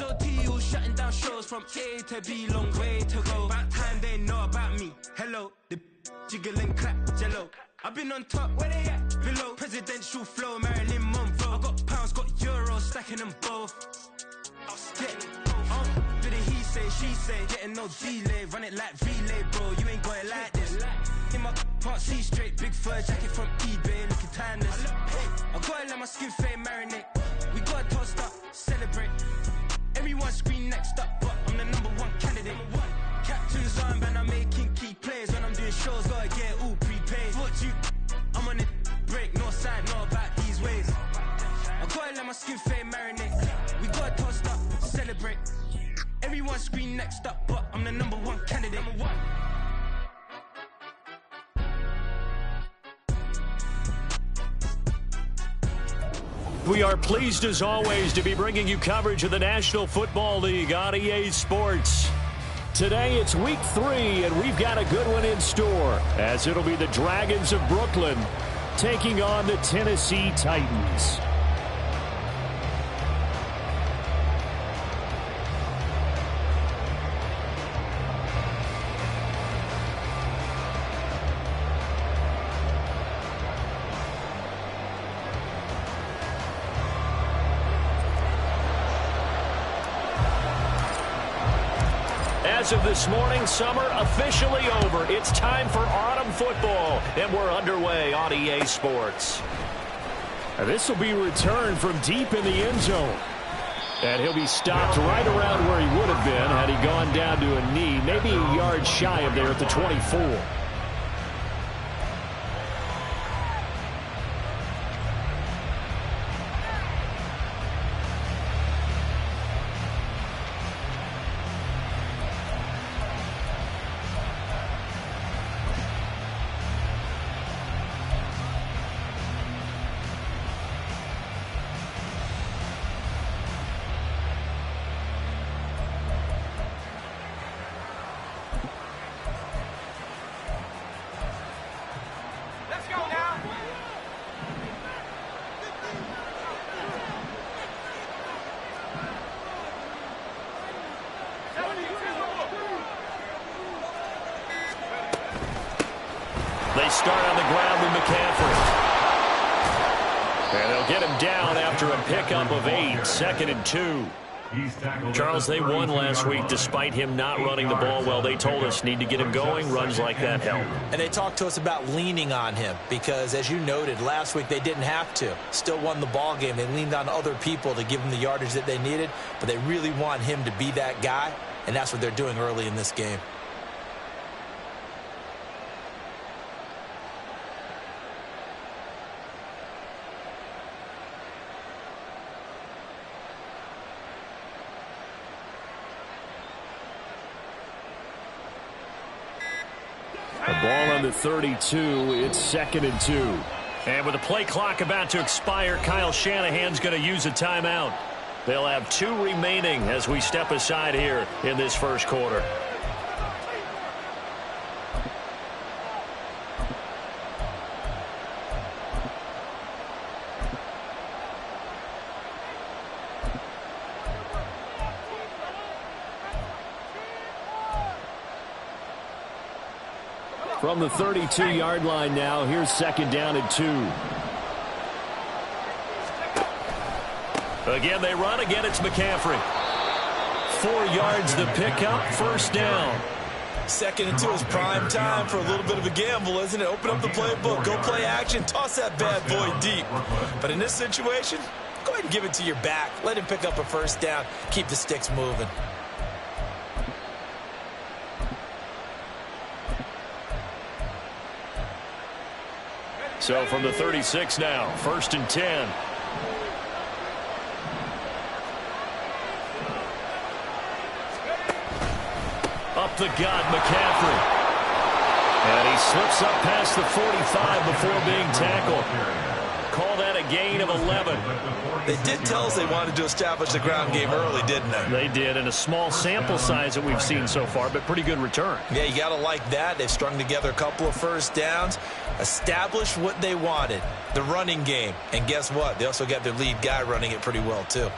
OT, all shutting down shows from A to B, long way to go. About time they know about me. Hello, the jiggle and clap, jello. I've been on top, where they at? Below, presidential flow, Marilyn Monroe. I got pounds, got euros, stacking them both. Did it he say, she say, getting no delay, run it like relay, bro. You ain't got it like this. In my can't see straight, big fur jacket from eBay, looking timeless. I gotta let my skin fade marinate. We gotta toast up, celebrate. Everyone scream next up, but I'm the #1 candidate. Captain's arm, and I'm making key plays. When I'm doing shows, gotta get all prepaid. What you? I'm on it, break, no side, know about these ways. I gotta let my skin fade marinate. We gotta toast up, celebrate. Everyone scream next up, but I'm the #1 candidate. We are pleased as always to be bringing you coverage of the National Football League on EA Sports. Today it's week 3 and we've got a good one in store as it'll be the Dragons of Brooklyn taking on the Tennessee Titans. As of this morning, summer officially over. It's time for autumn football, and we're underway on EA Sports. This will be returned from deep in the end zone. And he'll be stopped right around where he would have been had he gone down to a knee, maybe a yard shy of there at the 24. They start on the ground with McCaffrey. And they'll get him down after a pickup of 8, 2nd and 2. Charles, they won last week despite him not running the ball well. They told us need to get him going. Runs like that help. And they talked to us about leaning on him because, as you noted, last week they didn't have to. Still won the ball game. They leaned on other people to give them the yardage that they needed, but they really want him to be that guy, and that's what they're doing early in this game. The ball on the 32, it's 2nd and 2. And with the play clock about to expire, Kyle Shanahan's going to use a timeout. They'll have 2 remaining as we step aside here in this first quarter. From the 32-yard line now, here's 2nd down and 2. Again, they run. Again, it's McCaffrey. 4 yards the pickup, 1st down. 2nd and 2 is prime time for a little bit of a gamble, isn't it? Open up the playbook, go play action, toss that bad boy deep. But in this situation, go ahead and give it to your back. Let him pick up a 1st down. Keep the sticks moving. So from the 36 now, 1st and 10. Up the gut, McCaffrey. And he slips up past the 45 before being tackled. Call that a gain of 11. They did tell us they wanted to establish the ground game early, didn't they? They did, and a small sample size that we've seen so far, but pretty good return. Yeah, you got to like that. They've strung together a couple of 1st downs, established what they wanted, the running game. And guess what? They also got their lead guy running it pretty well, too.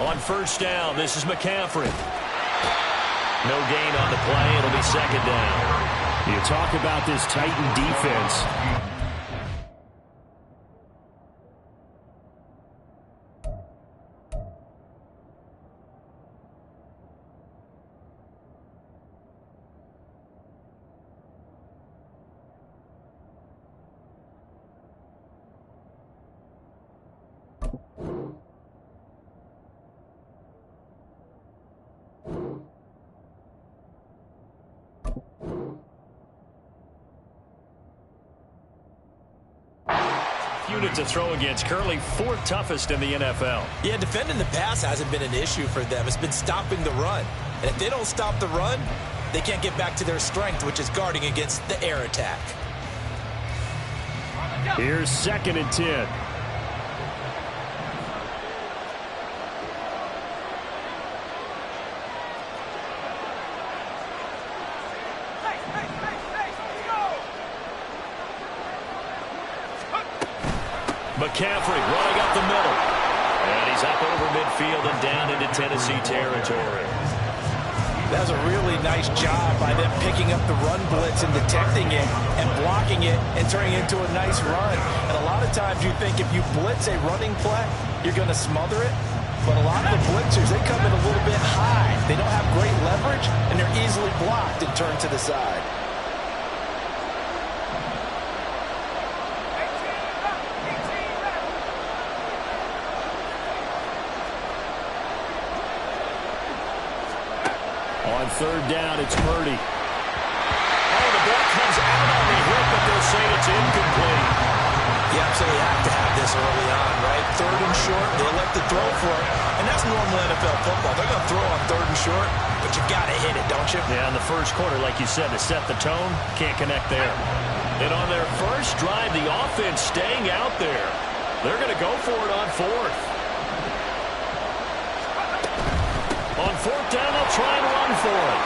On first down, this is McCaffrey. No gain on the play. It'll be second down. You talk about this Titan defense. Unit to throw against, currently fourth toughest in the NFL. Yeah, defending the pass hasn't been an issue for them. It's been stopping the run. And if they don't stop the run, they can't get back to their strength, which is guarding against the air attack. Here's 2nd and 10. McCaffrey running up the middle. And he's up over midfield and down into Tennessee territory. That was a really nice job by them picking up the run blitz and detecting it and blocking it and turning it into a nice run. And a lot of times you think if you blitz a running play, you're going to smother it. But a lot of the blitzers, they come in a little bit high. They don't have great leverage, and they're easily blocked and turned to the side. On 3rd down, it's Purdy. Oh, the ball comes out on the hip, but they'll say it's incomplete. You absolutely have to have this early on, right? 3rd and short, they elect to throw for it. And that's normal NFL football. They're going to throw on 3rd and short, but you got to hit it, don't you? Yeah, in the first quarter, like you said, to set the tone, can't connect there. And on their first drive, the offense staying out there. They're going to go for it on 4th. On 4th down, they'll try and run for it.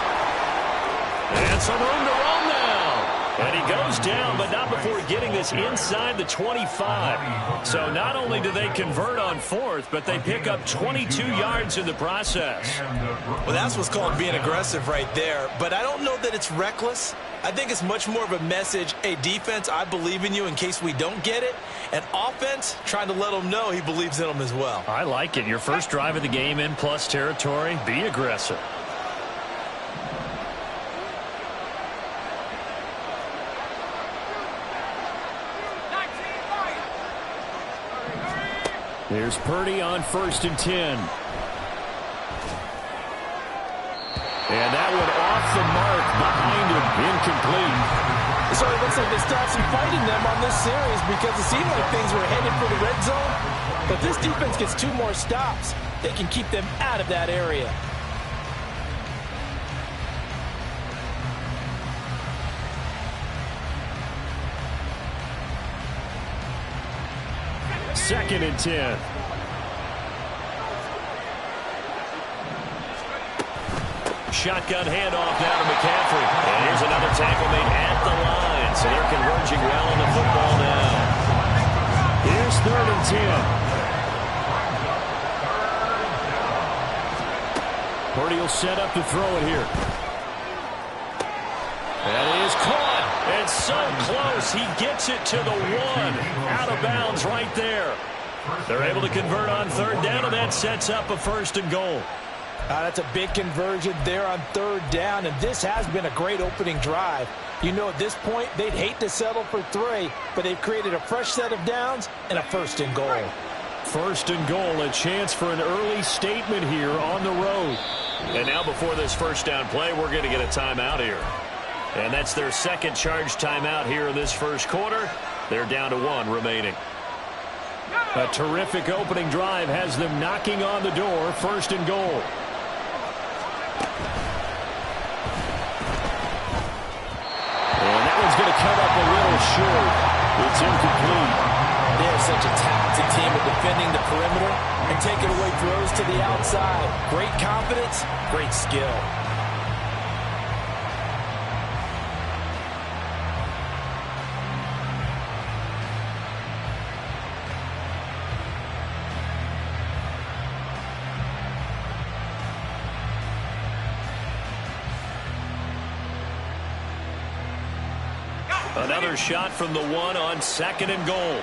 And some room to run now. And he goes down, but not before getting this inside the 25. So not only do they convert on 4th, but they pick up 22 yards in the process. Well, that's what's called being aggressive right there. But I don't know that it's reckless. I think it's much more of a message, hey, defense, I believe in you in case we don't get it. And offense, trying to let them know he believes in them as well. I like it. Your first drive of the game in plus territory, be aggressive. Here's Purdy on 1st and 10. And that one off the mark behind him, incomplete. So it looks like they still have some fight in them on this series because it seemed like things were headed for the red zone. But this defense gets 2 more stops. They can keep them out of that area. Second and 10. Shotgun handoff down to McCaffrey. And here's another tackle made at the line. So they're converging well on the football now. Here's 3rd and 10. Purdy will set up to throw it here. That is caught. And so close. He gets it to the 1. Out of bounds right there. They're able to convert on 3rd down, and that sets up a 1st and goal. That's a big conversion there on 3rd down, and this has been a great opening drive. You know, at this point, they'd hate to settle for 3, but they've created a fresh set of downs and a 1st and goal. 1st and goal, a chance for an early statement here on the road. And now before this 1st down play, we're going to get a timeout here. And that's their second charge timeout here in this first quarter. They're down to 1 remaining. A terrific opening drive has them knocking on the door, 1st and goal. And that one's going to come up a little short. It's incomplete. They are such a talented team at defending the perimeter and taking away throws to the outside. Great confidence, great skill. Another shot from the 1 on 2nd and goal.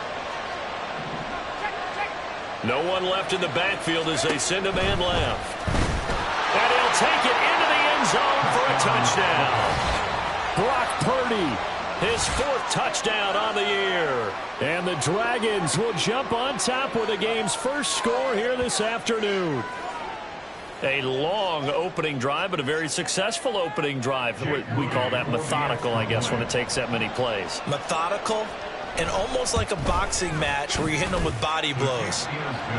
No one left in the backfield as they send a man left. And he'll take it into the end zone for a touchdown. Brock Purdy, his 4th touchdown on the year. And the Dragons will jump on top with the game's first score here this afternoon. A long opening drive, but a very successful opening drive. We call that methodical, I guess, when it takes that many plays. Methodical and almost like a boxing match where you're hitting them with body blows.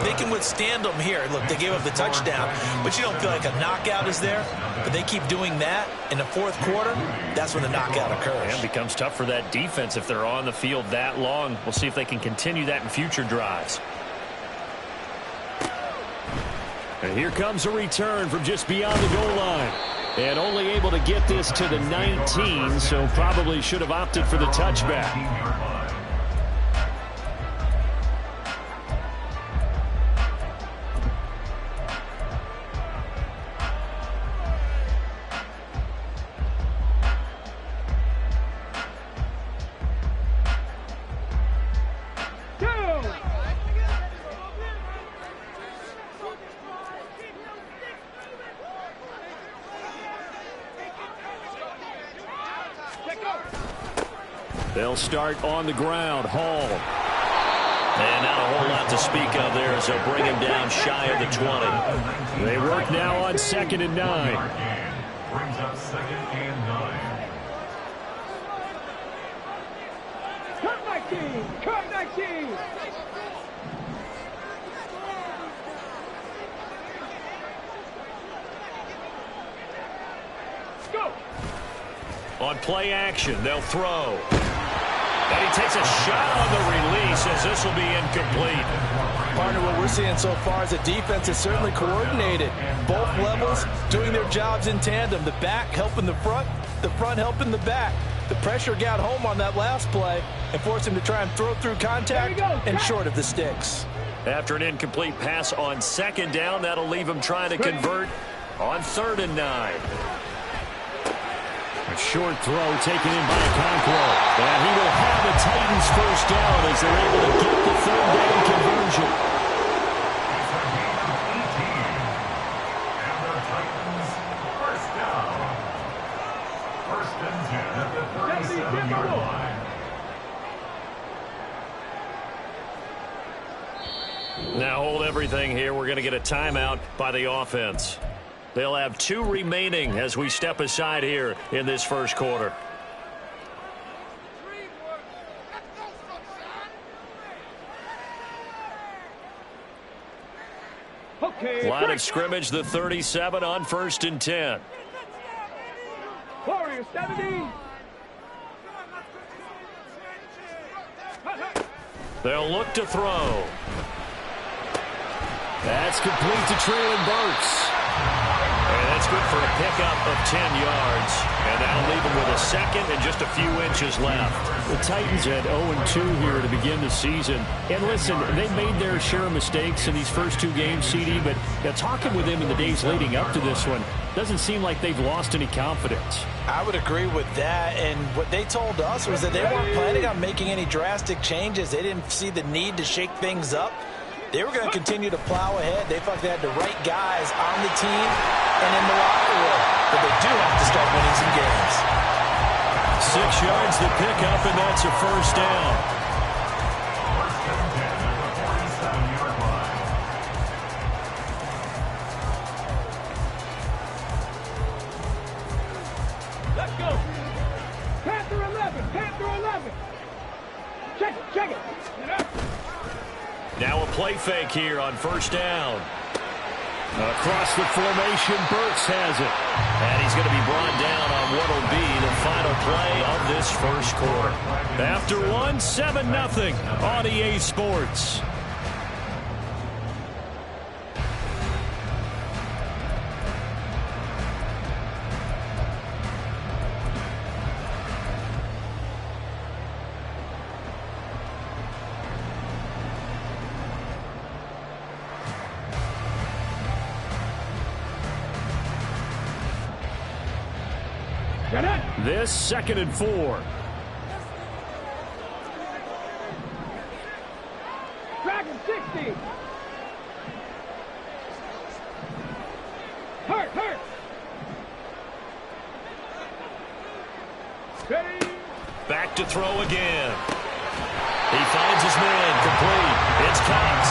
They can withstand them here. Look, they gave up the touchdown, but you don't feel like a knockout is there. But they keep doing that in the 4th quarter. That's when the knockout occurs. And it becomes tough for that defense if they're on the field that long. We'll see if they can continue that in future drives. And here comes a return from just beyond the goal line. And only able to get this to the 19, so probably should have opted for the touchback. They'll start on the ground. Hall. And not a whole lot to speak of there as they'll bring him down shy of the 20. They work now on 2nd and 9. Brings up 2nd and 9. Cut 19! Cut 19! Go! On play action, they'll throw. And he takes a shot on the release as this will be incomplete. Partner, what we're seeing so far is the defense is certainly coordinated. Both levels doing their jobs in tandem. The back helping the front helping the back. The pressure got home on that last play and forced him to try and throw through contact and short of the sticks. After an incomplete pass on 2nd down, that'll leave him trying to convert on 3rd and 9. A short throw taken in by Conquo. And he will have the Titans first down as they're able to get the 3rd down conversion. And the Titans first down. 1st and 10 at the 37-yard line. Now hold everything here. We're going to get a timeout by the offense. They'll have 2 remaining as we step aside here in this first quarter. Line of scrimmage, the 37 on 1st and 10. Warriors 70. They'll look to throw. That's complete to Traylon Burks. And that's good for a pickup of 10 yards. And that'll leave him with a 2nd and just a few inches left. The Titans had 0-2 here to begin the season. And listen, they made their share of mistakes in these first 2 games, CD, but talking with them in the days leading up to this one, doesn't seem like they've lost any confidence. I would agree with that, and what they told us was that they weren't planning on making any drastic changes. They didn't see the need to shake things up. They were going to continue to plow ahead. They felt like they had the right guys on the team and in the locker room. But they do have to start winning some games. 6 yards to pick up, and that's a first down. 1st and 10 at the 47-yard line. Let's go. Panther 11. Panther 11. Check it. Check it. Now a play fake here on 1st down. Across the formation, Burks has it. And he's going to be brought down on what will be the final play of this first quarter. After 7-0 on EA Sports. This 2nd and 4. Dragon 60. Hurt. Ready. Back to throw again. He finds his man, complete. It's Cox.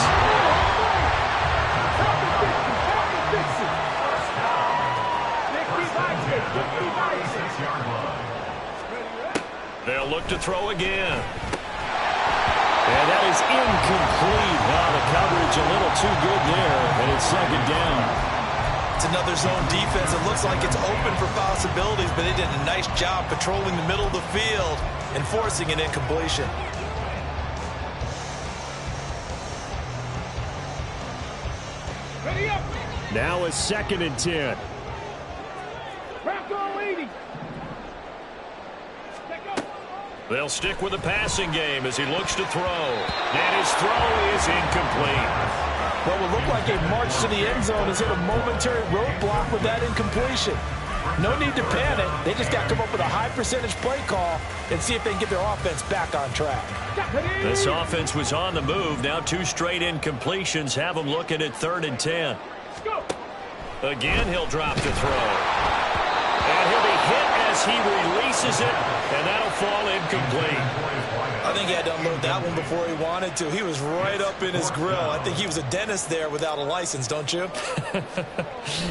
They'll look to throw again. And that is incomplete. Wow, the coverage a little too good there, and it's second down. It's another zone defense. It looks like it's open for possibilities, but they did a nice job patrolling the middle of the field and forcing an incompletion. Ready up. Now a 2nd and 10. Crack on 80. They'll stick with the passing game as he looks to throw. And his throw is incomplete. What will look like a march to the end zone has hit a momentary roadblock with that incompletion. No need to panic. They just got to come up with a high percentage play call and see if they can get their offense back on track. This offense was on the move. Now 2 straight incompletions have them looking at 3rd and 10. Again, he'll drop to throw. And he'll be hit as he releases it, and that'll fall incomplete. I think he had to unload that one before he wanted to. He was right up in his grill. I think he was a dentist there without a license, don't you?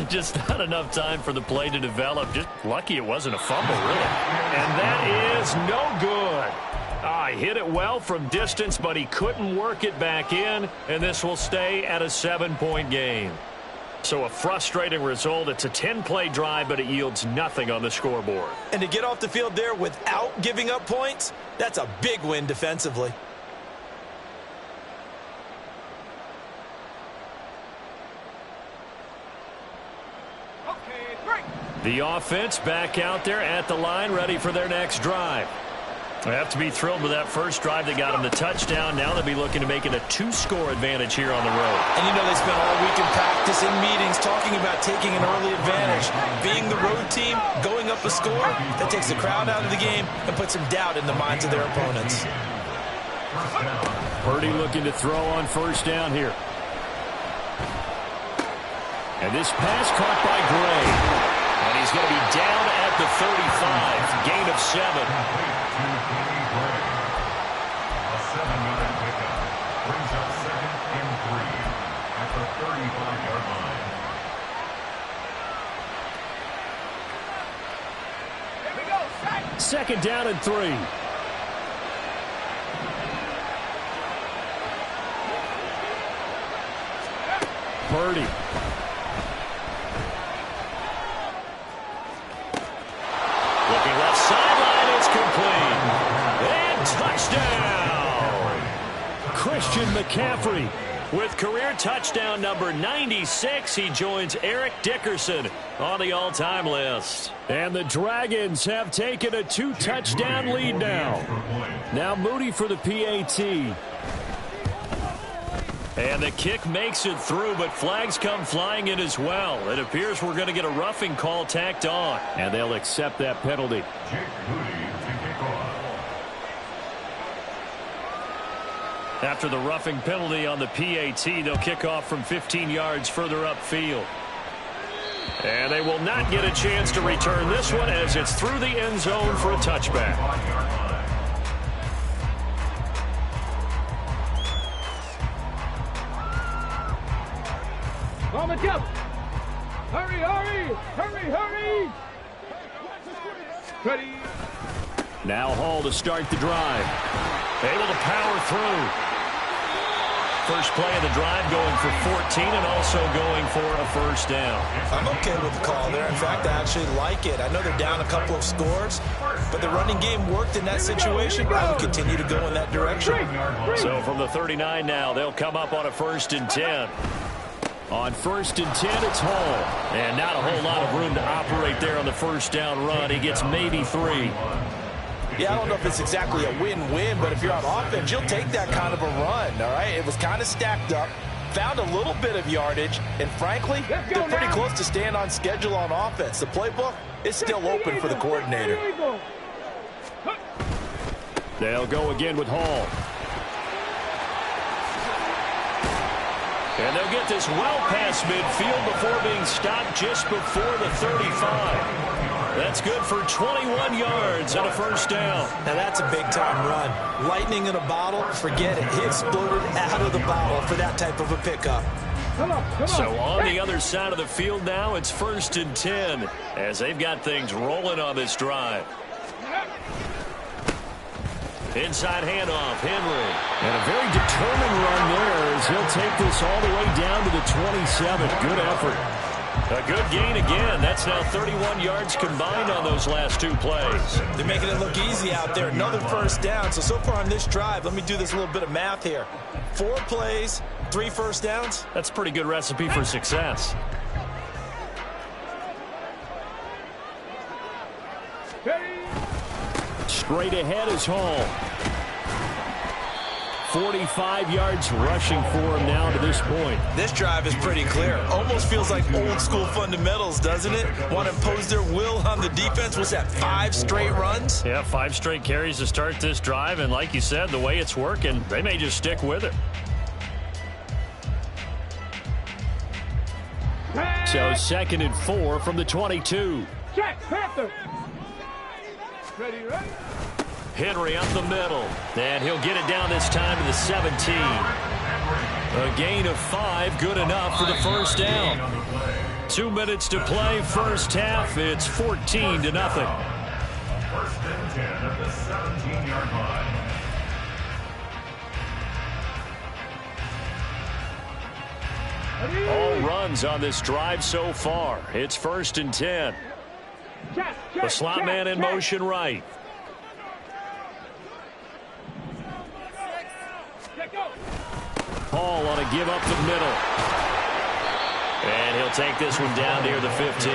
Just not enough time for the play to develop. Just lucky it wasn't a fumble, really. And that is no good. He hit it well from distance, but he couldn't work it back in, and this will stay at a 7-point game. So a frustrating result. It's a 10-play drive, but it yields nothing on the scoreboard. And to get off the field there without giving up points, that's a big win defensively. Okay, break. The offense back out there at the line, ready for their next drive. They have to be thrilled with that first drive that got them the touchdown. Now they'll be looking to make it a 2-score advantage here on the road. And you know they spent all week in practice, in meetings, talking about taking an early advantage. Being the road team, going up a score, that takes the crowd out of the game and puts some doubt in the minds of their opponents. Purdy looking to throw on 1st down here. And this pass caught by Gray. And he's going to be down at the 35. Gain of 7. A 7-yard pickup brings up 2nd and 3 at the 35-yard line. Here we go. 2nd down and 3. Purdy. Looking left sideline, it's complete. And touchdown! Christian McCaffrey. With career touchdown number 96, he joins Eric Dickerson on the all-time list. And the Dragons have taken a 2-touchdown lead now. Now Moody for the PAT. And the kick makes it through, but flags come flying in as well. It appears we're going to get a roughing call tacked on. And they'll accept that penalty. After the roughing penalty on the PAT, they'll kick off from 15 yards further upfield. And they will not get a chance to return this one as it's through the end zone for a touchback. On the jump. Hurry. Ready. Now Hall to start the drive. Able to power through. First play of the drive going for 14 and also going for a 1st down. I'm okay with the call there. In fact, I actually like it. I know they're down a couple of scores, but the running game worked in that situation. I would continue to go in that direction. So from the 39 now, they'll come up on a 1st and 10. On 1st and 10, it's Hall. And not a whole lot of room to operate there on the 1st down run. He gets maybe 3. Yeah, I don't know if it's exactly a win-win, but if you're on offense, you'll take that kind of a run, all right? It was kind of stacked up, found a little bit of yardage, and frankly, they're pretty close to staying on schedule on offense. The playbook is still open for the coordinator. They'll go again with Hall. And they'll get this well past midfield before being stopped just before the 35. That's good for 21 yards and a first down. Now that's a big-time run. Lightning in a bottle, forget it. He exploded out of the bottle for that type of a pickup. Come on. So on the other side of the field now, it's 1st and 10 as they've got things rolling on this drive. Inside handoff, Henry. And a very determined run there as he'll take this all the way down to the 27. Good effort. A good gain again. That's now 31 yards combined on those last 2 plays. They're making it look easy out there. Another first down. So far on this drive, let me do this little bit of math here. 4 plays, 3 first downs. That's a pretty good recipe for success. Straight ahead is Hall. 45 yards rushing for him now to this point. This drive is pretty clear. Almost feels like old school fundamentals, doesn't it? Want to impose their will on the defense. Was that 5 straight runs? Yeah, 5 straight carries to start this drive. And like you said, the way it's working, they may just stick with it. So 2nd and 4 from the 22. Check, Panther. Ready. Henry up the middle. And he'll get it down this time to the 17. A gain of 5, good enough for the first down. 2 minutes to play, first half. It's 14-0. 1st and 10 at the 17-yard line. All runs on this drive so far. It's 1st and 10. The slot man in motion right. Hall on a give up the middle. And he'll take this one down near the 15.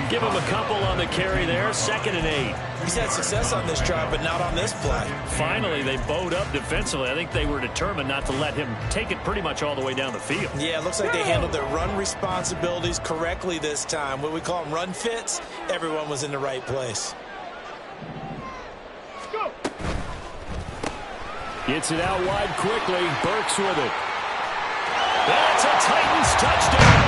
Give him a couple on the carry there. 2nd and 8. He's had success on this drive, but not on this play. Finally, they bowed up defensively. I think they were determined not to let him take it pretty much all the way down the field. Yeah, it looks like they handled their run responsibilities correctly this time. What we call them run fits, everyone was in the right place. Go. Gets it out wide quickly. Burks with it. That's a Titans touchdown.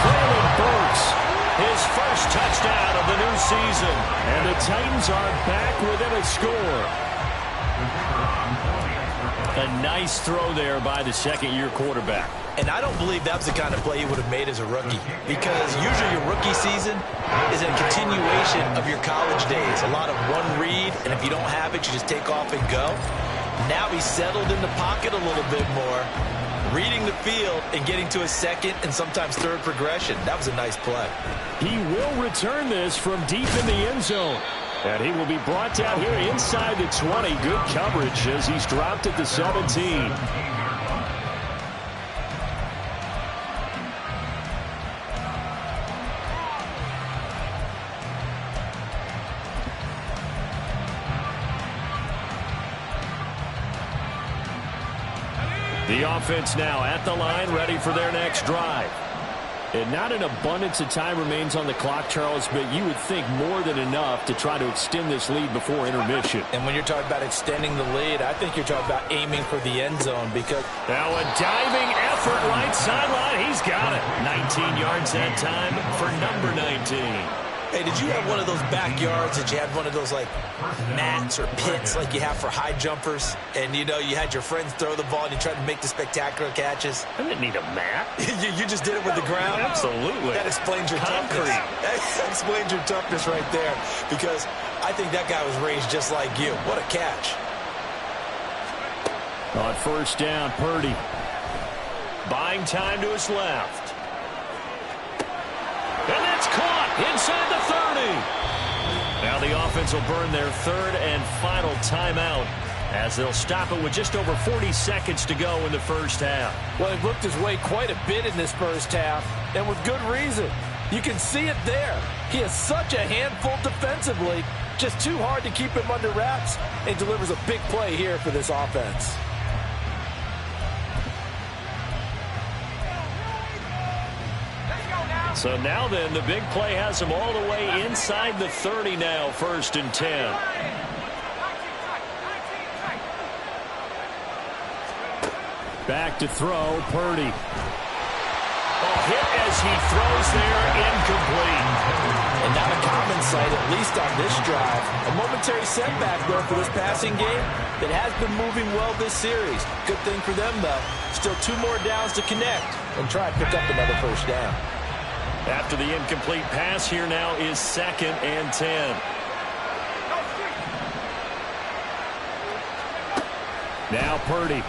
Traylon Burks. His first touchdown of the new season. And the Titans are back within a score. A nice throw there by the 2nd-year quarterback. And I don't believe that was the kind of play he would have made as a rookie, because usually your rookie season is a continuation of your college days. A lot of one read, and if you don't have it, you just take off and go. Now he's settled in the pocket a little bit more, reading the field and getting to a 2nd and sometimes 3rd progression. That was a nice play. He will return this from deep in the end zone. And he will be brought down here inside the 20. Good coverage as he's dropped at the 17. The offense now at the line, ready for their next drive. And not an abundance of time remains on the clock, Charles, but you would think more than enough to try to extend this lead before intermission. And when you're talking about extending the lead, I think you're talking about aiming for the end zone, because now a diving effort right sideline. He's got it. 19 yards that time for number 19. Hey, did you have one of those backyards that you had one of those, like, mats or pits like you have for high jumpers? And, you know, you had your friends throw the ball and you tried to make the spectacular catches? I didn't need a mat. you just did it with the ground? Absolutely. That explains your Concrete. toughness. That explains your toughness right there, because I think that guy was raised just like you. What a catch. On first down, Purdy. Buying time to his left. And that's caught inside the 30. Now the offense will burn their 3rd and final timeout as they'll stop it with just over 40 seconds to go in the first half. Well, he looked his way quite a bit in this first half, and with good reason. You can see it there. He is such a handful defensively, just too hard to keep him under wraps, and delivers a big play here for this offense. So now then, the big play has him all the way inside the 30 now, 1st and 10. Back to throw, Purdy. Hit as he throws there, incomplete. And not a common sight, at least on this drive. A momentary setback, though, for this passing game that has been moving well this series. Good thing for them, though. Still 2 more downs to connect and try and pick up another first down. After the incomplete pass, here now is 2nd and 10. Now Purdy.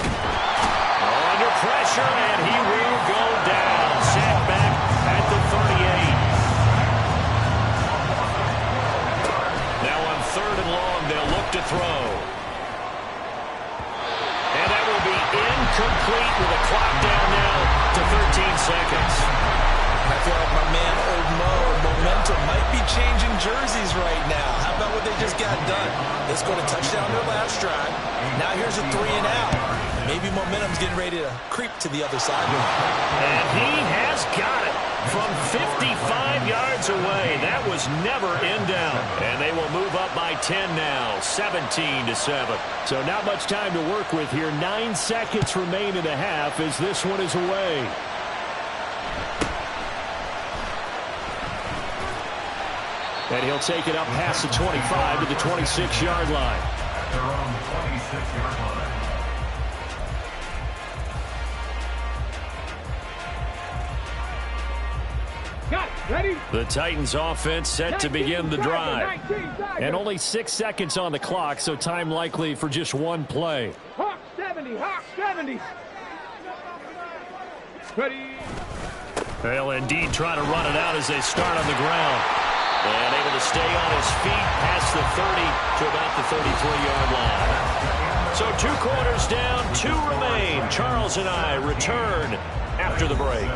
Under pressure, and he will go down. Sacked back at the 38. Now on 3rd and long, they'll look to throw. And that will be incomplete with a clock down now to 13 seconds. I feel like my man, Old Mo, momentum might be changing jerseys right now. How about what they just got done? They scored a touchdown their last drive. Now here's a 3 and out. Maybe momentum's getting ready to creep to the other side. And he has got it from 55 yards away. That was never in down. And they will move up by 10 now, 17-7. So not much time to work with here. 9 seconds remain in the half as this one is away. And he'll take it up past the 25 to the 26-yard line. At their own 26-yard line. Got it. Ready? The Titans offense set to begin the drive. 19 seconds. And only 6 seconds on the clock, so time likely for just one play. Hawk 70. Hawk 70. Ready? They'll indeed try to run it out as they start on the ground. And able to stay on his feet past the 30 to about the 33-yard line. So 2 quarters down, 2 remain. Charles and I return after the break.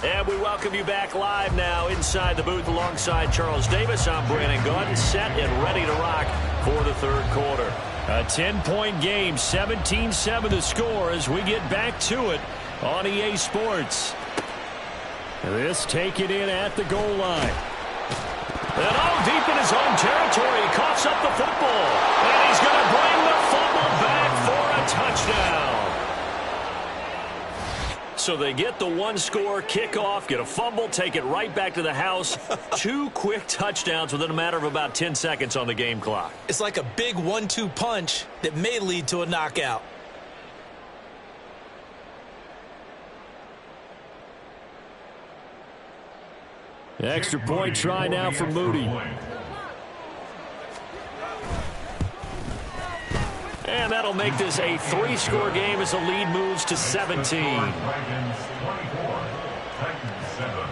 And we welcome you back live now inside the booth alongside Charles Davis. I'm Brandon Gaudin, set and ready to rock for the 3rd quarter. A 10-point game, 17-7 the score as we get back to it on EA Sports. This taken in at the goal line. And deep in his own territory, he coughs up the football. And he's going to bring the fumble back for a touchdown. So they get the 1-score kickoff, get a fumble, take it right back to the house. 2 quick touchdowns within a matter of about 10 seconds on the game clock. It's like a big 1-2 punch that may lead to a knockout. Extra point try now for Moody. And that'll make this a 3-score game as the lead moves to 17. Dragons 24, Titans 7.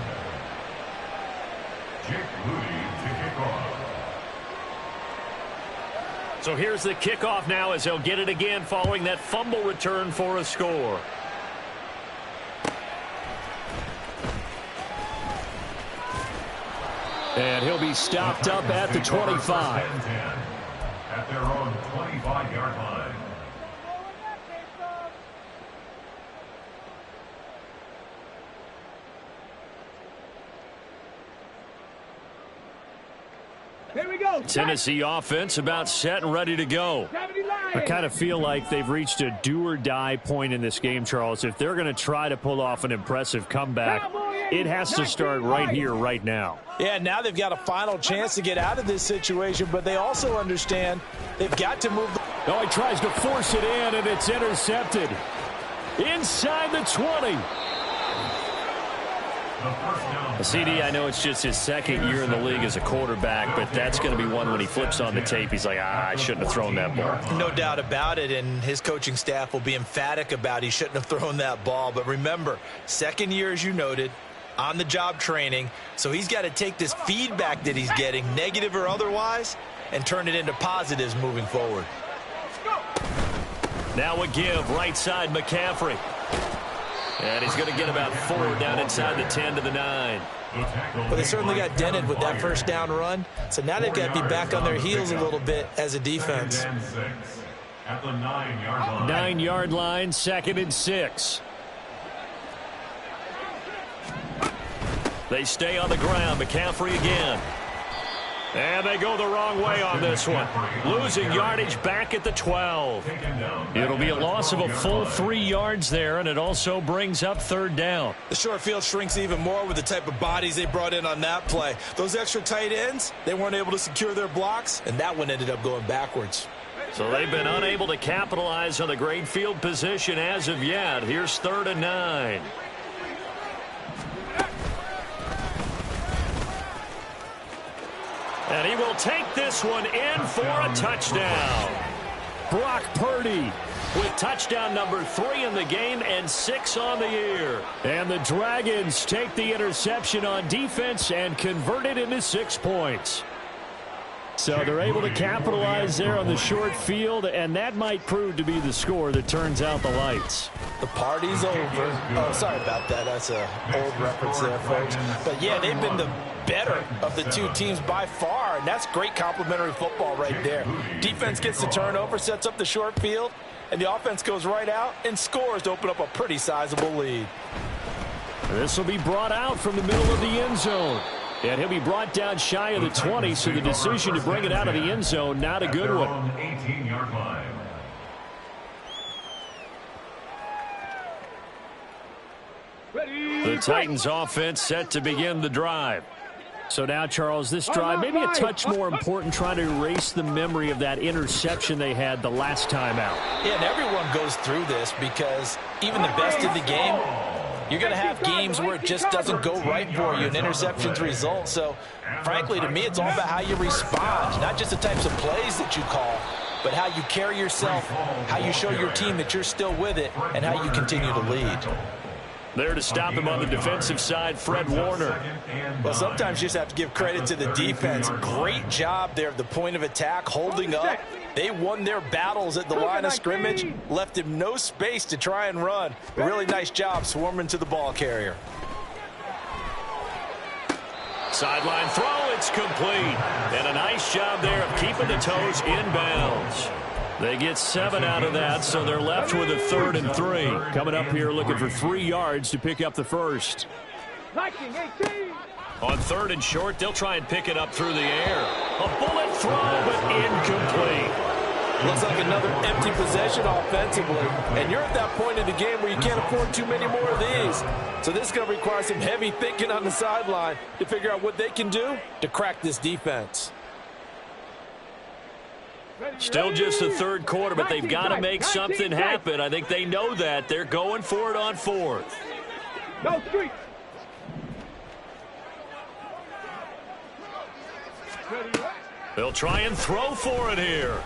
Jake Moody to kick off. So here's the kickoff now as they'll get it again following that fumble return for a score. And he'll be stopped up at the 25. At their own 25-yard line. Here we go. Tennessee offense about set and ready to go. I kind of feel like they've reached a do-or-die point in this game, Charles. If they're going to try to pull off an impressive comeback, it has to start right here, right now. Yeah, now they've got a final chance to get out of this situation, but they also understand they've got to move. Oh, he tries to force it in, and it's intercepted. Inside the 20. CD, I know it's just his 2nd year in the league as a quarterback, but that's going to be one when he flips on the tape. He's like, I shouldn't have thrown that ball. No doubt about it, and his coaching staff will be emphatic about he shouldn't have thrown that ball. But remember, 2nd year, as you noted, on-the-job training, so he's got to take this feedback that he's getting, negative or otherwise, and turn it into positives moving forward. Now a give, right side McCaffrey. And he's going to get about 4 down inside the 10 to the 9. Well, they certainly got dented with that first down run, so now they've got to be back on their heels a little bit as a defense. At the 9-yard line. 9-yard line, 2nd and 6. They stay on the ground. McCaffrey again. And they go the wrong way on this one. Losing yardage back at the 12. It'll be a loss of a full 3 yards there, and it also brings up third down. The short field shrinks even more with the type of bodies they brought in on that play. Those extra tight ends, they weren't able to secure their blocks, and that one ended up going backwards. So they've been unable to capitalize on the great field position as of yet. Here's 3rd and 9. And he will take this one in for a touchdown. Brock Purdy with touchdown number 3 in the game and 6 on the year. And the Dragons take the interception on defense and convert it into 6 points. So they're able to capitalize there on the short field, and that might prove to be the score that turns out the lights. The party's over. Oh, sorry about that. That's an old reference there, folks. But, yeah, they've been the better of the two teams by far, and that's great complimentary football right there. Defense gets the turnover, sets up the short field, and the offense goes right out and scores to open up a pretty sizable lead. This will be brought out from the middle of the end zone. And he'll be brought down shy of the 20, so the decision to bring it out of the end zone, not a good one. 18-yard line. The Titans offense set to begin the drive. So now, Charles, this drive maybe a touch more important, trying to erase the memory of that interception they had the last time out. Yeah, and everyone goes through this because even the best in the game, you're going to have games where it just doesn't go right for you, and interceptions result. So, frankly, to me, it's all about how you respond, not just the types of plays that you call, but how you carry yourself, how you show your team that you're still with it, and how you continue to lead. There to stop him on the defensive side, Fred Warner. Well, sometimes you just have to give credit to the defense. Great job there at the point of attack, holding up. They won their battles at the line of scrimmage, left him no space to try and run. A really nice job swarming to the ball carrier. Sideline throw, it's complete. And a nice job there of keeping the toes inbounds. They get 7 out of that, so they're left with a 3rd and 3. Coming up here looking for 3 yards to pick up the first. On 3rd and short, they'll try and pick it up through the air. A bullet throw, but incomplete. Looks like another empty possession offensively. And you're at that point in the game where you can't afford too many more of these. So this is going to require some heavy thinking on the sideline to figure out what they can do to crack this defense. Still just the 3rd quarter, but they've got to make something happen. I think they know that. They're going for it on 4th. No street. They'll try and throw for it here.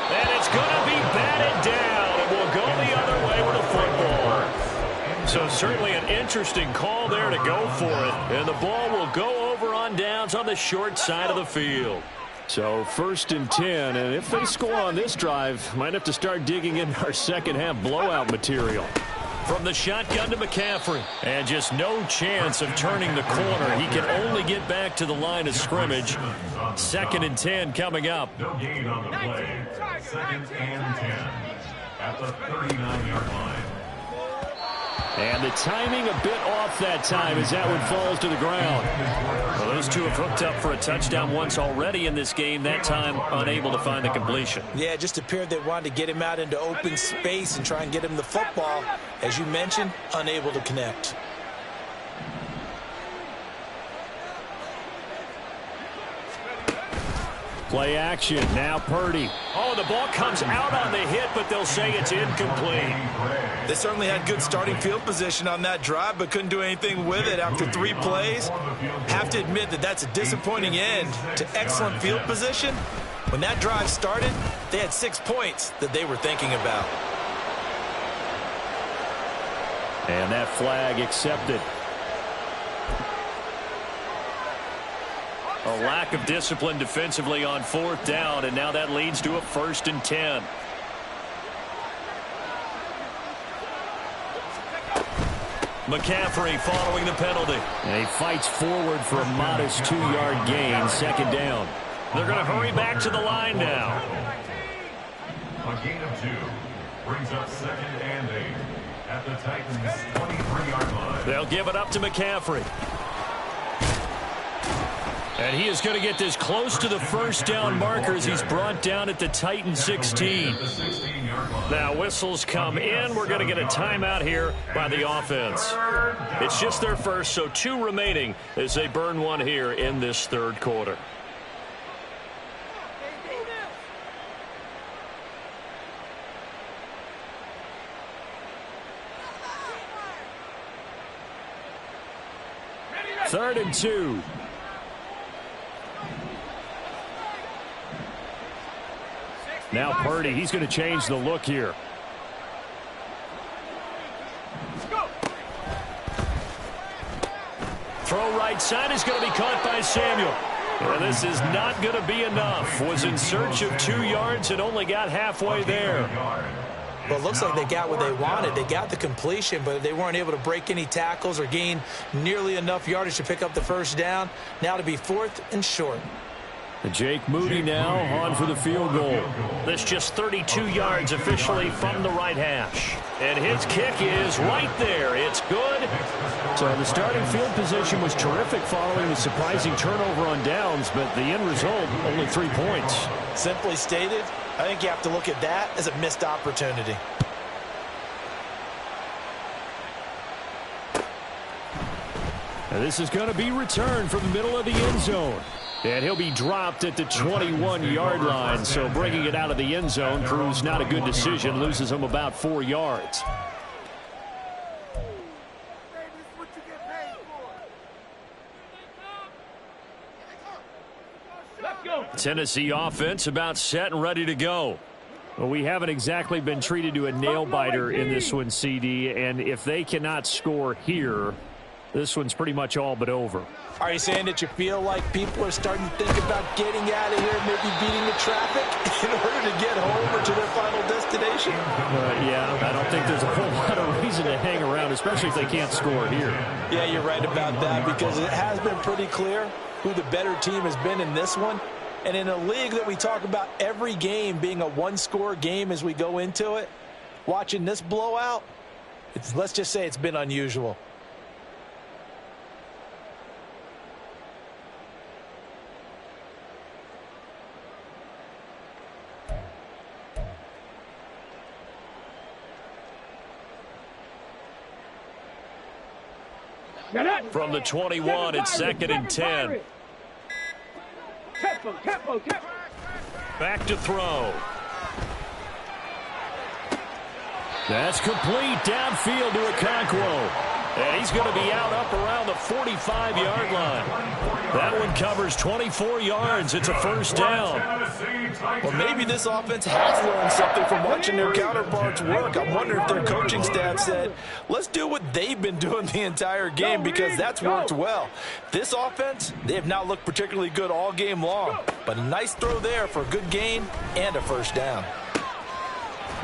And it's going to be batted down. It will go the other way with a football. So certainly an interesting call there to go for it. And the ball will go over on downs on the short side of the field. So 1st and 10, and if they score on this drive, might have to start digging in our second half blowout material. From the shotgun to McCaffrey, and just no chance of turning the corner. He can only get back to the line of scrimmage. 2nd and 10 coming up. No gain on the play. 2nd and 10 at the 39-yard line. And the timing a bit off that time as that one falls to the ground. Well, those two have hooked up for a touchdown once already in this game, that time unable to find the completion. Yeah, it just appeared they wanted to get him out into open space and try and get him the football. As you mentioned, unable to connect. Play action, now Purdy. Oh, the ball comes out on the hit, but they'll say it's incomplete. They certainly had good starting field position on that drive, but couldn't do anything with it after 3 plays. Have to admit that that's a disappointing end to excellent field position. When that drive started, they had 6 points that they were thinking about. And that flag accepted. A lack of discipline defensively on 4th down, and now that leads to a 1st and 10. McCaffrey following the penalty. And he fights forward for a modest 2-yard gain, 2nd down. They're going to hurry back to the line now. A gain of 2 brings up 2nd and 8 at the Titans' 23-yard line. They'll give it up to McCaffrey. And he is going to get this close to the first down marker as he's brought down at the Titan 16. Now whistles come in. We're going to get a timeout here by the offense. It's just their first, so 2 remaining as they burn one here in this third quarter. Third and 2. Now Purdy, he's going to change the look here. Throw right side is going to be caught by Samuel. And this is not going to be enough. Was in search of 2 yards and only got halfway there. Well, it looks like they got what they wanted. They got the completion, but they weren't able to break any tackles or gain nearly enough yardage to pick up the first down. Now to be 4th and short. Jake Moody now on for the field goal. This just 32 yards officially from the right hash. And his kick is right there. It's good. So the starting field position was terrific following the surprising turnover on downs, but the end result, only 3 points. Simply stated, I think you have to look at that as a missed opportunity. And this is going to be returned from the middle of the end zone. And he'll be dropped at the 21-yard line, so bringing it out of the end zone proves not a good decision, loses him about 4 yards. Tennessee offense about set and ready to go. Well, we haven't exactly been treated to a nail-biter in this one, CD, and if they cannot score here, this one's pretty much all but over. Are you saying that you feel like people are starting to think about getting out of here, maybe beating the traffic in order to get home or to their final destination? Yeah, I don't think there's a whole lot of reason to hang around, especially if they can't score here. Yeah, you're right about that because it has been pretty clear who the better team has been in this one. And in a league that we talk about every game being a one-score game as we go into it, watching this blowout, let's just say it's been unusual. From the 21, it's 2nd and 10. Back to throw. That's complete downfield to Okonkwo. And he's going to be out up around the 45-yard line. That one covers 24 yards. It's a first down. Well, maybe this offense has learned something from watching their counterparts work. I wonder if their coaching staff said, let's do what they've been doing the entire game because that's worked well. This offense, they have not looked particularly good all game long. But a nice throw there for a good gain and a first down.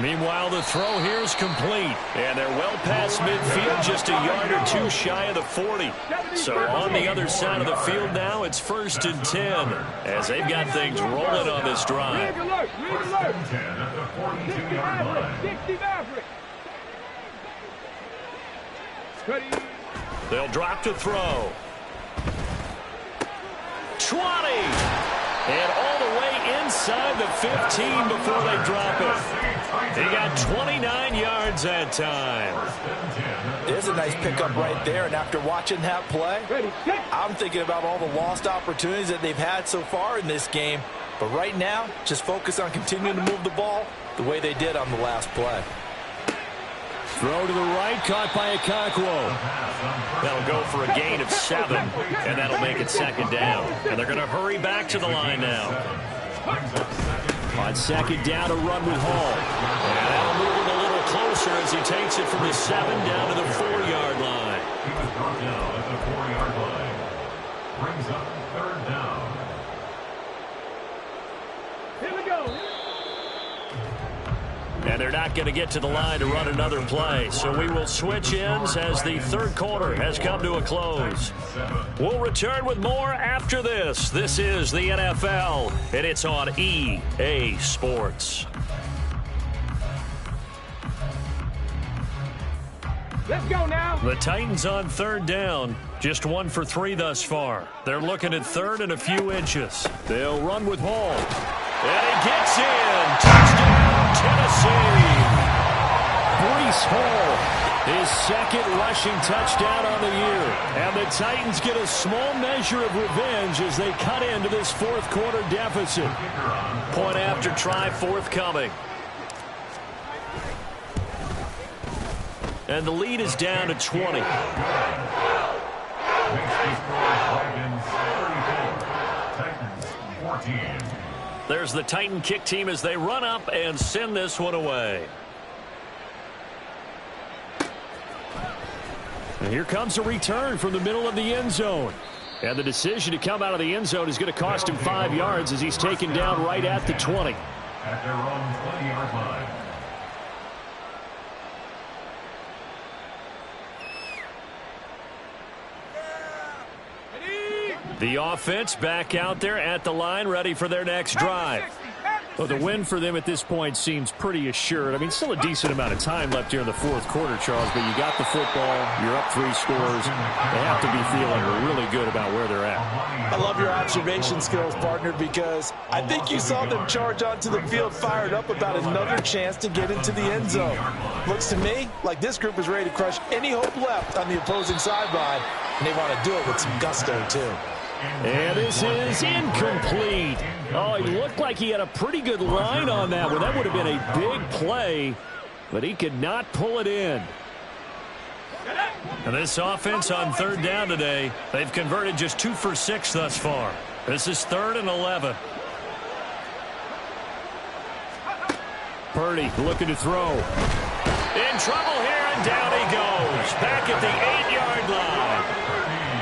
Meanwhile, the throw here is complete. And they're well past midfield, just a yard or 2 shy of the 40. So on the other side of the field now, it's 1st and 10 as they've got things rolling on this drive. They'll drop to throw. 20. And all the way inside the 15 before they drop it. He got 29 yards that time. There's a nice pickup right there, and after watching that play, I'm thinking about all the lost opportunities that they've had so far in this game. But right now, just focus on continuing to move the ball the way they did on the last play. Throw to the right, caught by Okonkwo. That'll go for a gain of 7, and that'll make it 2nd down. And they're going to hurry back to the line now. On 2nd down, a run with Hall. And that'll move it a little closer as he takes it from the 7 down to the 4-yard line. He was brought down at the 4-yard line. Brings up 3rd down. Here we go. And they're not going to get to the line to run another play. So we will switch ends as the third quarter has come to a close. We'll return with more after this. This is the NFL, and it's on EA Sports. Let's go now. The Titans on third down. Just 1 for 3 thus far. They're looking at third and a few inches. They'll run with Hall. And he gets in. Touchdown, Tennessee. Breece Hall, his second rushing touchdown on the year. And the Titans get a small measure of revenge as they cut into this fourth quarter deficit. Point after try forthcoming. And the lead is down to 20. There's the Titan kick team as they run up and send this one away. And here comes a return from the middle of the end zone. And the decision to come out of the end zone is going to cost him 5 yards as he's taken down right at the 20. At their own 20-yard line. The offense back out there at the line, ready for their next drive. Well, the win for them at this point seems pretty assured. I mean, still a decent amount of time left here in the fourth quarter, Charles, but you got the football, you're up 3 scores. They have to be feeling really good about where they're at. I love your observation skills, partner, because I think you saw them charge onto the field fired up about another chance to get into the end zone. Looks to me like this group is ready to crush any hope left on the opposing sideline, and they want to do it with some gusto, too. And this is incomplete. Oh, he looked like he had a pretty good line on that one. That would have been a big play, but he could not pull it in. And this offense on third down today, they've converted just 2 for 6 thus far. This is 3rd and 11. Purdy looking to throw. In trouble here, and down he goes. Back at the 8-yard line.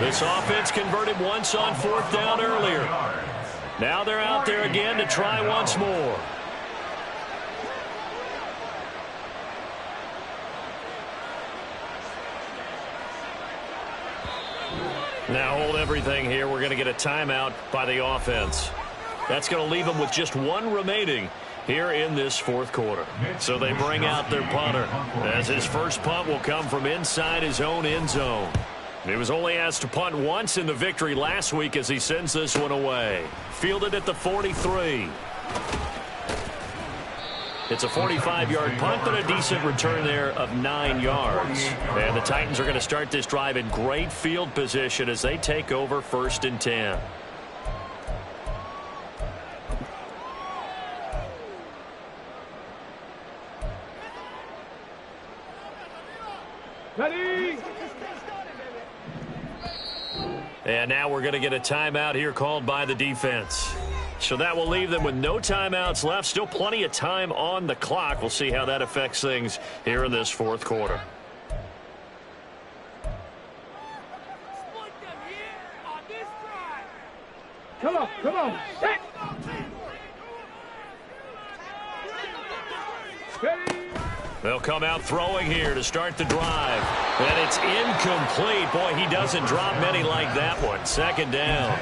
This offense converted once on 4th down earlier. Now they're out there again to try once more. Now hold everything here. We're going to get a timeout by the offense. That's going to leave them with just 1 remaining here in this fourth quarter. So they bring out their punter, as his first punt will come from inside his own end zone. He was only asked to punt once in the victory last week as he sends this one away. Fielded at the 43. It's a 45-yard punt, but a decent return there of 9 yards. And the Titans are going to start this drive in great field position as they take over 1st and 10. Ready? And now we're going to get a timeout here called by the defense. So that will leave them with no timeouts left. Still plenty of time on the clock. We'll see how that affects things here in this fourth quarter. Come on, come on. Set. Ready? They'll come out throwing here to start the drive. And it's incomplete. Boy, he doesn't drop many like that one. 2nd down.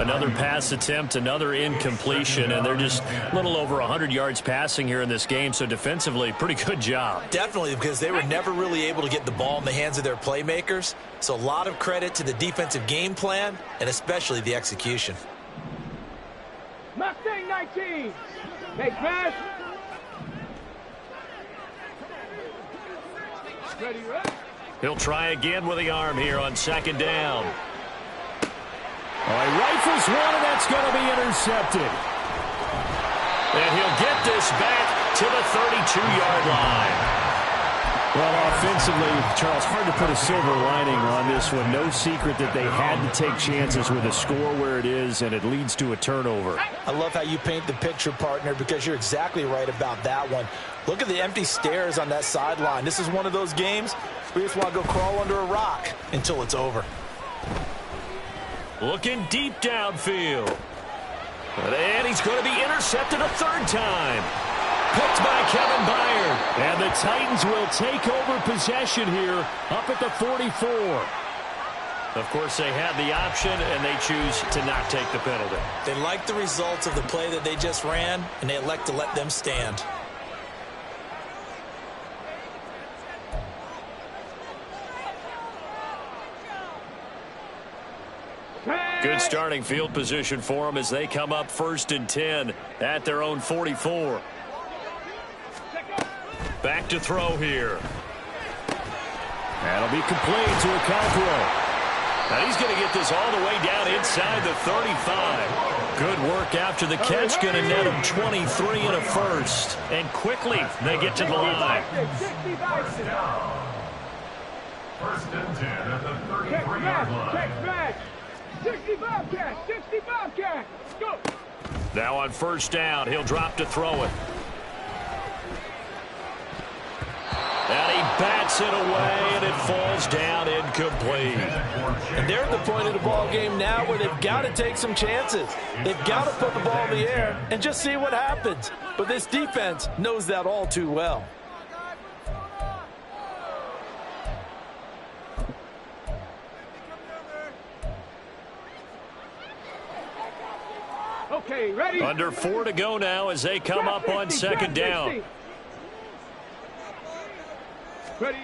Another pass attempt, another incompletion, and they're just a little over 100 yards passing here in this game. So defensively, pretty good job. Definitely, because they were never really able to get the ball in the hands of their playmakers. So a lot of credit to the defensive game plan and especially the execution. Mustang 19. Hey, pass. Ready, ready. He'll try again with the arm here on 2nd down. All right, rifles one, and that's going to be intercepted. And he'll get this back to the 32-yard line. Well, offensively, Charles, hard to put a silver lining on this one. No secret that they had to take chances with a score where it is, and it leads to a turnover. I love how you paint the picture, partner, because you're exactly right about that one. Look at the empty stares on that sideline. This is one of those games where you just want to go crawl under a rock until it's over. Looking deep downfield. And he's going to be intercepted a 3rd time. Picked by Kevin Byard. And the Titans will take over possession here up at the 44. Of course, they had the option, and they choose to not take the penalty. They like the results of the play that they just ran, and they elect to let them stand. Good starting field position for them as they come up 1st and 10 at their own 44. Back to throw here. That'll be complete to Okonkwo. Now he's going to get this all the way down inside the 35. Good work after the catch. Going to net him 23 and a first. And quickly they get to the line. First and 10 at the 33-yard line. Check back. 65 catch. 65 catch. Go. Now on 1st down, he'll drop to throw it. And he bats it away, and it falls down incomplete. And they're at the point of the ball game now where they've got to take some chances. They've got to put the ball in the air and just see what happens. But this defense knows that all too well. Okay, ready? Under 4 to go now as they come up on 2nd down. Ready.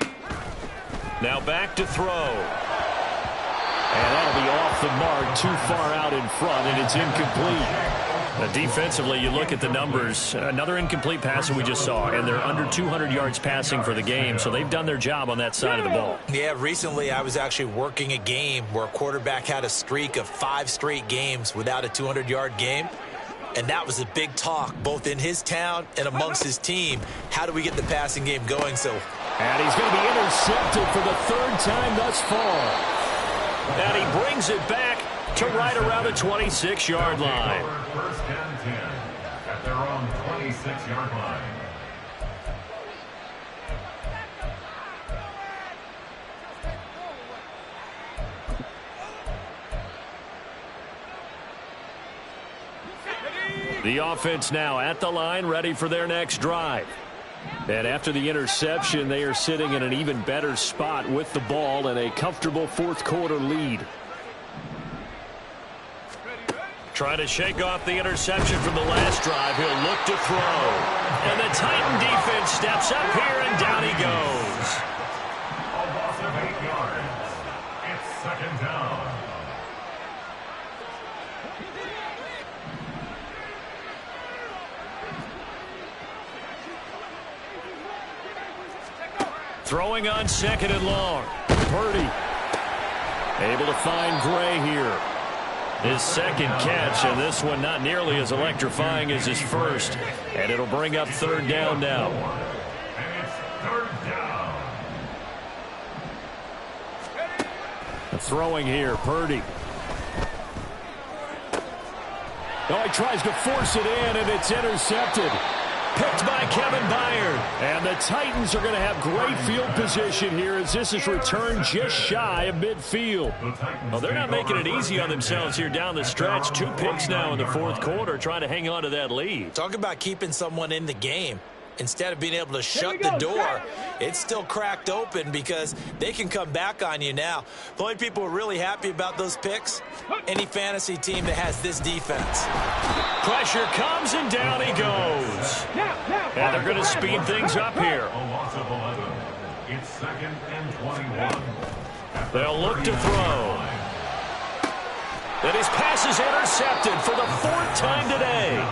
Now back to throw. And that'll be off the mark, too far out in front, and it's incomplete. Defensively, you look at the numbers. Another incomplete pass that we just saw, and they're under 200 yards passing for the game, so they've done their job on that side of the ball. Yeah, recently I was actually working a game where a quarterback had a streak of 5 straight games without a 200-yard game, and that was a big talk both in his town and amongst his team. How do we get the passing game going? And he's going to be intercepted for the 3rd time thus far. And he brings it back to right around the 26-yard line. First and 10 at their own 26-yard line. The offense now at the line, ready for their next drive. And after the interception, they are sitting in an even better spot with the ball and a comfortable 4th quarter lead. Trying to shake off the interception from the last drive. He'll look to throw. And the Titan defense steps up here, and down he goes. A loss of 8 yards. It's 2nd down. Throwing on 2nd and long. Purdy able to find Gray here. His 2nd catch, and this one not nearly as electrifying as his first. And it'll bring up 3rd down now. And it's 3rd down. Throwing here, Purdy. Oh, he tries to force it in, and it's intercepted. Picked by Kevin Byard. And the Titans are going to have great field position here as this is returned just shy of midfield. Well, they're not making it easy on themselves here down the stretch. 2 picks now in the 4th quarter, trying to hang on to that lead. Talk about keeping someone in the game. Instead of being able to shut the door, it's still cracked open because they can come back on you now. The only people who are really happy about those picks, any fantasy team that has this defense. Pressure comes, and down he goes. And they're going to speed things up here. A loss of 11. It's 2nd and 21. They'll look to throw. And his pass is intercepted for the 4th time today.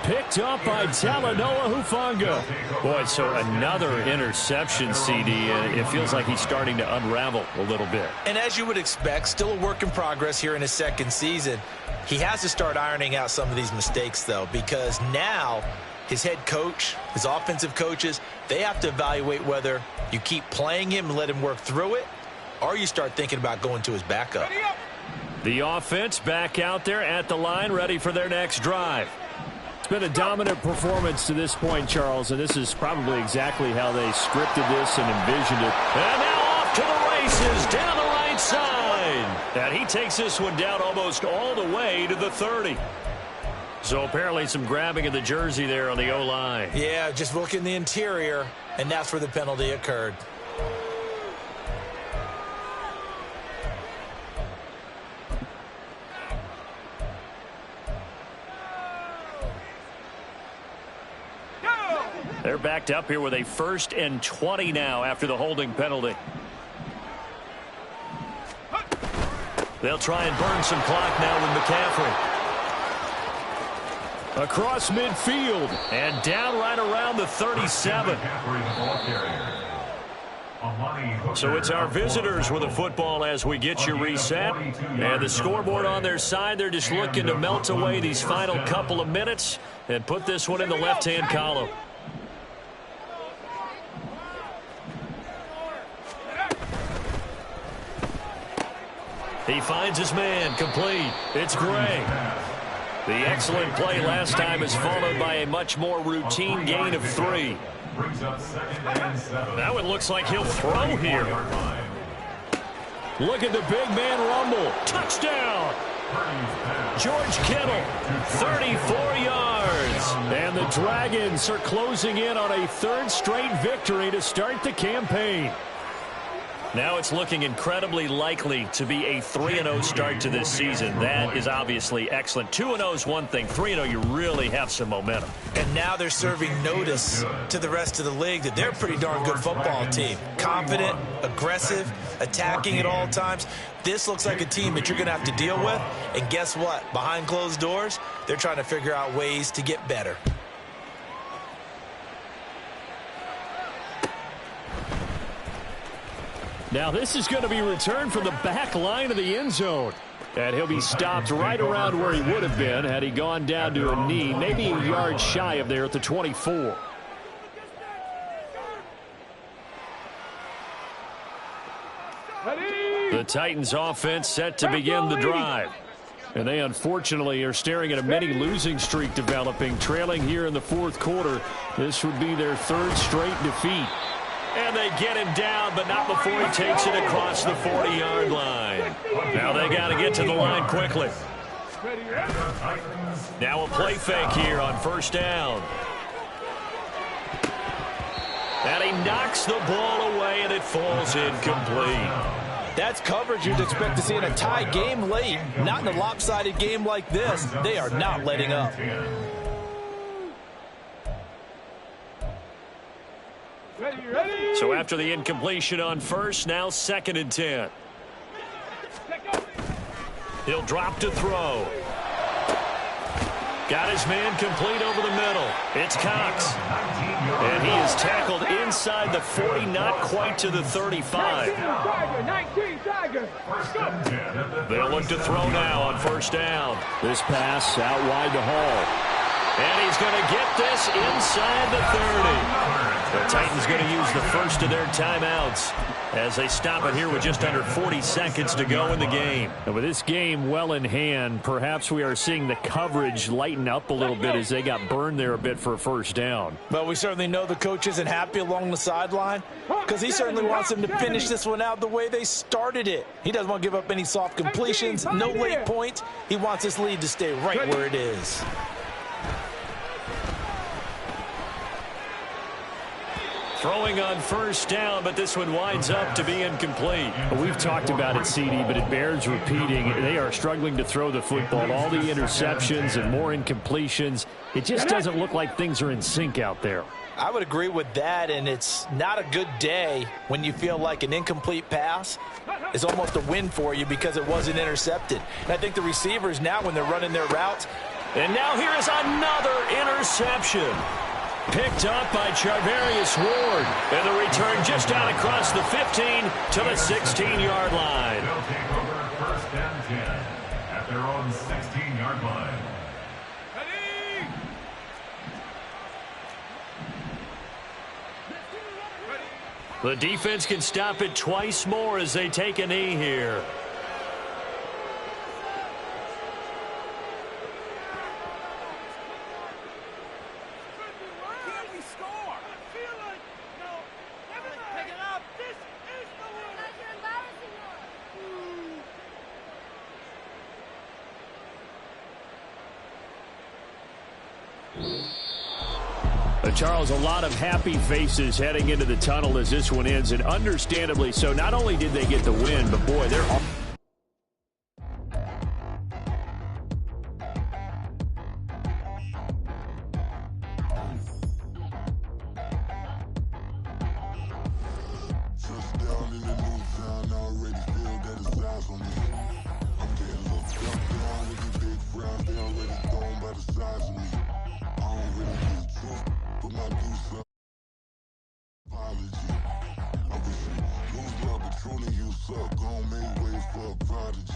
Picked up by Talanoa Hufanga. Boy, so another interception, CD. It feels like he's starting to unravel a little bit. And as you would expect, still a work in progress here in his 2nd season. He has to start ironing out some of these mistakes, though, because now his head coach, his offensive coaches, they have to evaluate whether you keep playing him and let him work through it, or you start thinking about going to his backup. The offense back out there at the line, ready for their next drive. It's been a dominant performance to this point, Charles, and this is probably exactly how they scripted this and envisioned it. And now off to the races down the right side. And he takes this one down almost all the way to the 30. So apparently some grabbing of the jersey there on the O-line. Yeah, just look in the interior, and that's where the penalty occurred. They're backed up here with a 1st and 20 now after the holding penalty. They'll try and burn some clock now with McCaffrey. Across midfield and down right around the 37. So it's our visitors with the football as we get you reset. And the scoreboard on their side, they're just looking to melt away these final couple of minutes and put this one in the left-hand column. He finds his man, complete. It's Gray. The excellent play last time is followed by a much more routine gain of 3. Now it looks like he'll throw here. Look at the big man rumble. Touchdown. George Kittle, 34 yards. And the Dragons are closing in on a 3rd straight victory to start the campaign. Now it's looking incredibly likely to be a 3-0 start to this season. That is obviously excellent. 2-0 is one thing. 3-0, you really have some momentum. And now they're serving notice to the rest of the league that they're a pretty darn good football team. Confident, aggressive, attacking at all times. This looks like a team that you're going to have to deal with. And guess what? Behind closed doors, they're trying to figure out ways to get better. Now this is going to be returned from the back line of the end zone. And he'll be stopped right around where he would have been had he gone down to a knee, maybe a yard shy of there at the 24. The Titans offense set to begin the drive. And they unfortunately are staring at a mini losing streak developing, trailing here in the 4th quarter. This would be their 3rd straight defeat. And they get him down, but not before he takes it across the 40-yard line. Now they got to get to the line quickly. Now a play fake here on 1st down. And he knocks the ball away, and it falls incomplete. That's coverage you'd expect to see in a tie game late. Not in a lopsided game like this. They are not letting up. So after the incompletion on 1st, now 2nd and 10. He'll drop to throw. Got his man complete over the middle. It's Cox. And he is tackled inside the 40, not quite to the 35. They'll look to throw now on 1st down. This pass out wide to Hall. And he's going to get this inside the 30. The Titans going to use the first of their timeouts as they stop it here with just under 40 seconds to go in the game. And with this game well in hand, perhaps we are seeing the coverage lighten up a little bit as they got burned there a bit for a 1st down. But we certainly know the coach isn't happy along the sideline because he certainly wants them to finish this one out the way they started it. He doesn't want to give up any soft completions, no late points. He wants this lead to stay right where it is. Throwing on 1st down, but this one winds up to be incomplete. We've talked about it, CD, but it bears repeating. They are struggling to throw the football. All the interceptions and more incompletions. It just doesn't look like things are in sync out there. I would agree with that, and it's not a good day when you feel like an incomplete pass is almost a win for you because it wasn't intercepted. And I think the receivers now, when they're running their routes. And now here is another interception. Picked up by Charvarius Ward. And the return just out across the 15 to the 16-yard line. They'll take over 1st and 10 at their own 16-yard line. The defense can stop it twice more as they take a knee here. Charles, a lot of happy faces heading into the tunnel as this one ends, and understandably so. Not only did they get the win, but boy, they're all size of me. I don't really get the truth, but my new self apology. I wish you lose love, but truly you suck. Gon' make way for a prodigy.